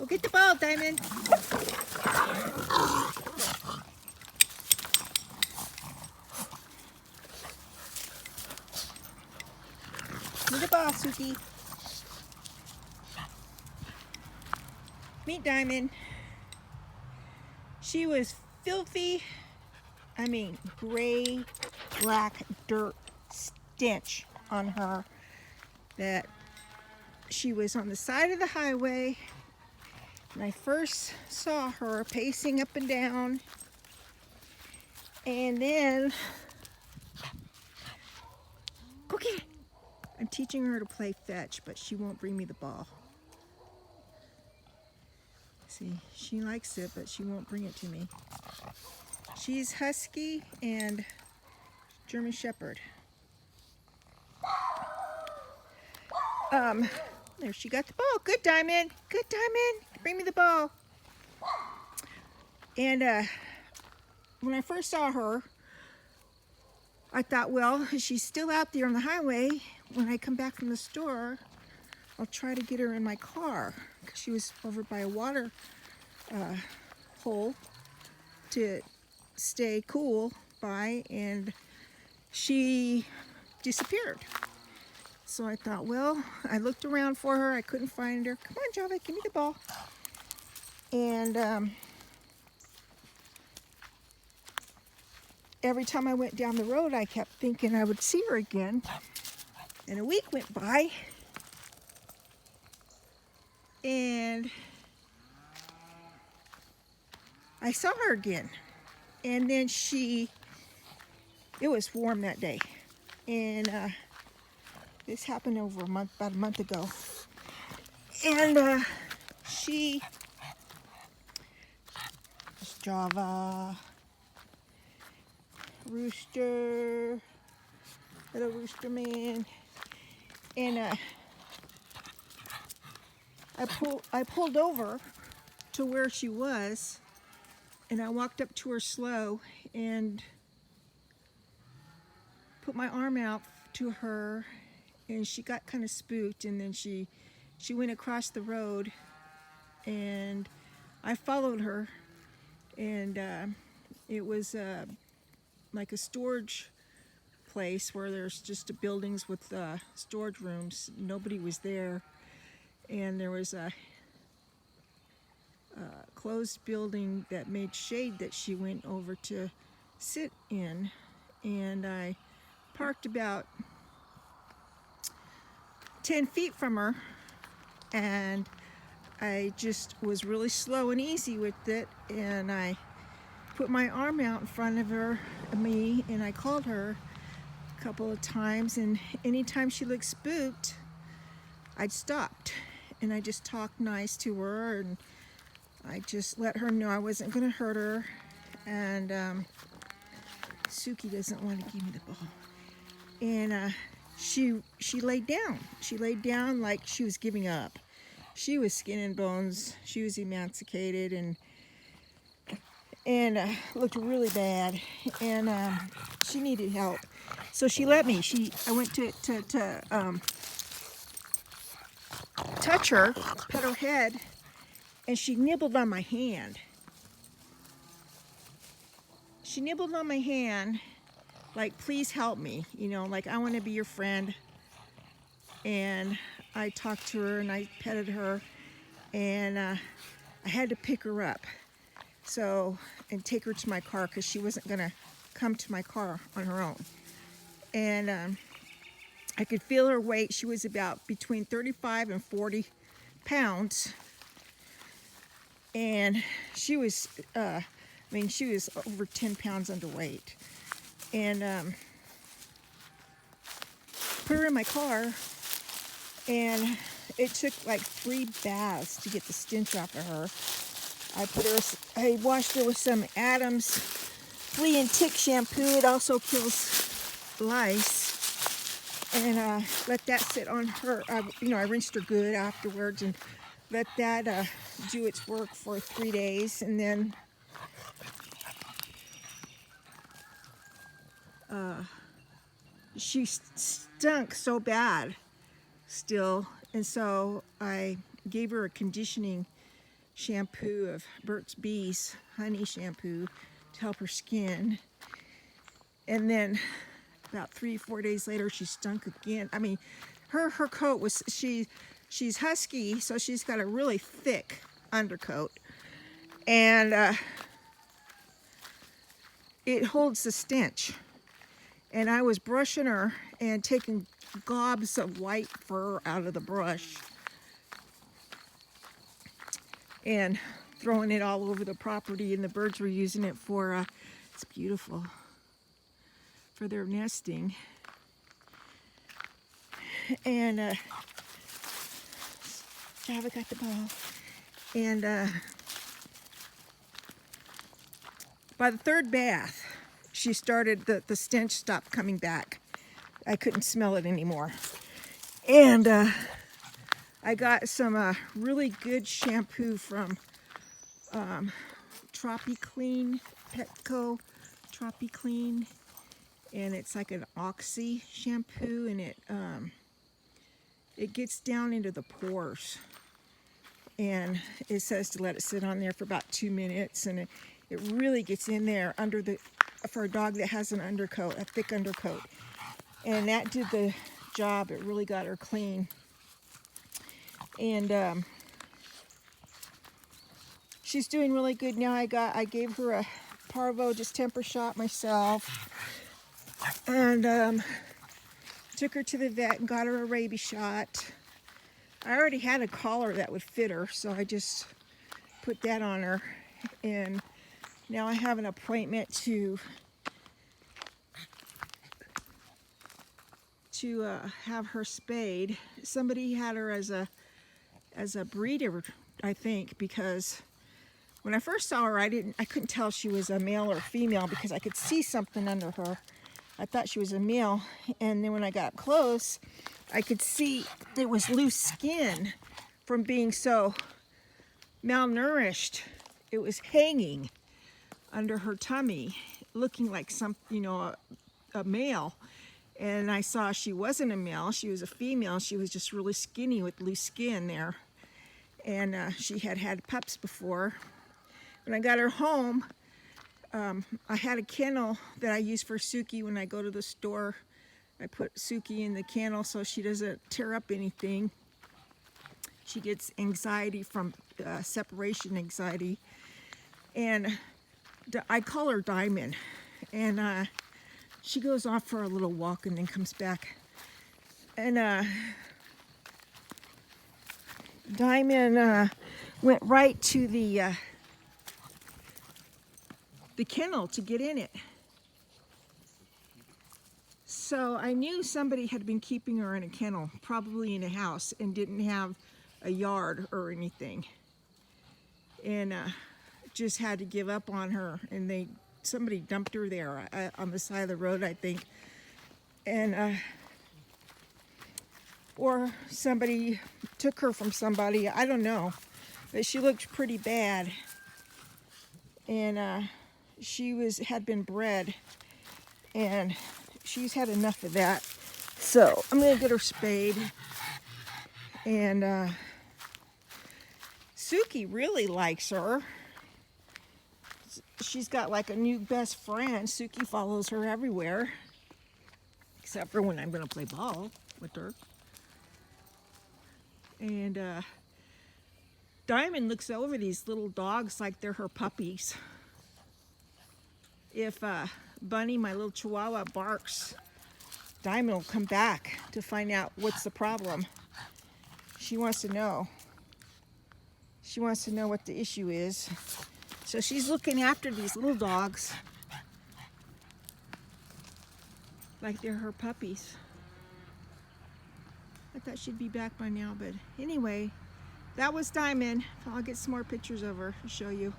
Go get the ball, Diamond. Get the ball, Sukie. Meet Diamond. She was filthy. I mean, gray, black dirt stench on her. That she was on the side of the highway. And I first saw her pacing up and down. And then, go get it. I'm teaching her to play fetch, but she won't bring me the ball. See, she likes it, but she won't bring it to me. She's husky and German Shepherd. There, she got the ball. Good, Diamond. Good, Diamond. Bring me the ball. And when I first saw her, I thought, well, she's still out there on the highway. When I come back from the store, I'll try to get her in my car. Because she was over by a water hole to stay cool by, and she disappeared. So I thought, well, I looked around for her. I couldn't find her. Come on, Java, give me the ball. And every time I went down the road, I kept thinking I would see her again. And a week went by. And I saw her again. And then it was warm that day. And this happened over about a month ago. And Java, Rooster, little Rooster man. And I pulled over to where she was, and I walked up to her slow and put my arm out to her, and she got kind of spooked, and then she went across the road, and I followed her, and it was like a storage place where there's just buildings with storage rooms. Nobody was there, and there was a closed building that made shade that she went over to sit in, and I parked about 10 feet from her, and I just was really slow and easy with it, and I put my arm out in front of me, and I called her a couple of times, and anytime she looked spooked, I'd stopped, and I just talked nice to her, and I just let her know I wasn't going to hurt her. And Sukie doesn't want to give me the ball. And she laid down. She laid down like she was giving up. She was skin and bones. She was emaciated and looked really bad. And she needed help. So she let me. I went to touch her, pet her head, and she nibbled on my hand. She nibbled on my hand, like, please help me, like, I want to be your friend. And I talked to her, and I petted her, and I had to pick her up, and take her to my car, because she wasn't going to come to my car on her own. And I could feel her weight. She was about between 35 and 40 pounds. And she was, she was over 10 pounds underweight. And put her in my car, and it took like 3 baths to get the stench off of her. I washed her with some Adams flea and tick shampoo. It also kills lice. And let that sit on her. I rinsed her good afterwards and let that do its work for 3 days. And then she stunk so bad still. And so I gave her a conditioning shampoo of Burt's Bees honey shampoo to help her skin. And then about 3-4 days later, she stunk again. I mean, her coat was, she's husky, so she's got a really thick undercoat. And it holds the stench. And I was brushing her and taking gobs of white fur out of the brush and throwing it all over the property, and the birds were using it for, it's beautiful, for their nesting. And Java got the ball. And by the third bath, she started, the stench stopped coming back. I couldn't smell it anymore. And I got some really good shampoo from Tropiclean, Petco Tropiclean. And it's like an oxy shampoo, and it gets down into the pores. And it says to let it sit on there for about 2 minutes, and it really gets in there under the, for a dog that has an undercoat, a thick undercoat. And that did the job. It really got her clean. And she's doing really good now. I gave her a parvo, just temper shot myself. And took her to the vet and got her a rabies shot. I already had a collar that would fit her, so I just put that on her. And now I have an appointment to have her spayed. Somebody had her as a breeder, I think, because when I first saw her, I couldn't tell she was a male or female because I could see something under her. I thought she was a male, and then when I got close, I could see it was loose skin from being so malnourished. It was hanging under her tummy, looking like some, a male. And I saw she wasn't a male, she was a female. She was just really skinny with loose skin there. And she had had pups before. When I got her home, I had a kennel that I use for Sukie when I go to the store. I put Sukie in the kennel so she doesn't tear up anything. She gets anxiety from separation anxiety. And I call her Diamond. And she goes off for a little walk and then comes back. And Diamond went right to the kennel to get in it. So I knew somebody had been keeping her in a kennel, probably in a house, and didn't have a yard or anything. And just had to give up on her, and somebody dumped her there on the side of the road, I think. And or somebody took her from somebody, I don't know. But she looked pretty bad. And she had been bred, and she's had enough of that. So I'm gonna get her spayed. And Sukie really likes her. She's got like a new best friend. Sukie follows her everywhere, except for when I'm gonna play ball with her. And Diamond looks over these little dogs like they're her puppies. If Bunny, my little chihuahua, barks, Diamond will come back to find out what's the problem. She wants to know. She wants to know what the issue is. So she's looking after these little dogs like they're her puppies. I thought she'd be back by now, but anyway, that was Diamond. I'll get some more pictures of her to show you.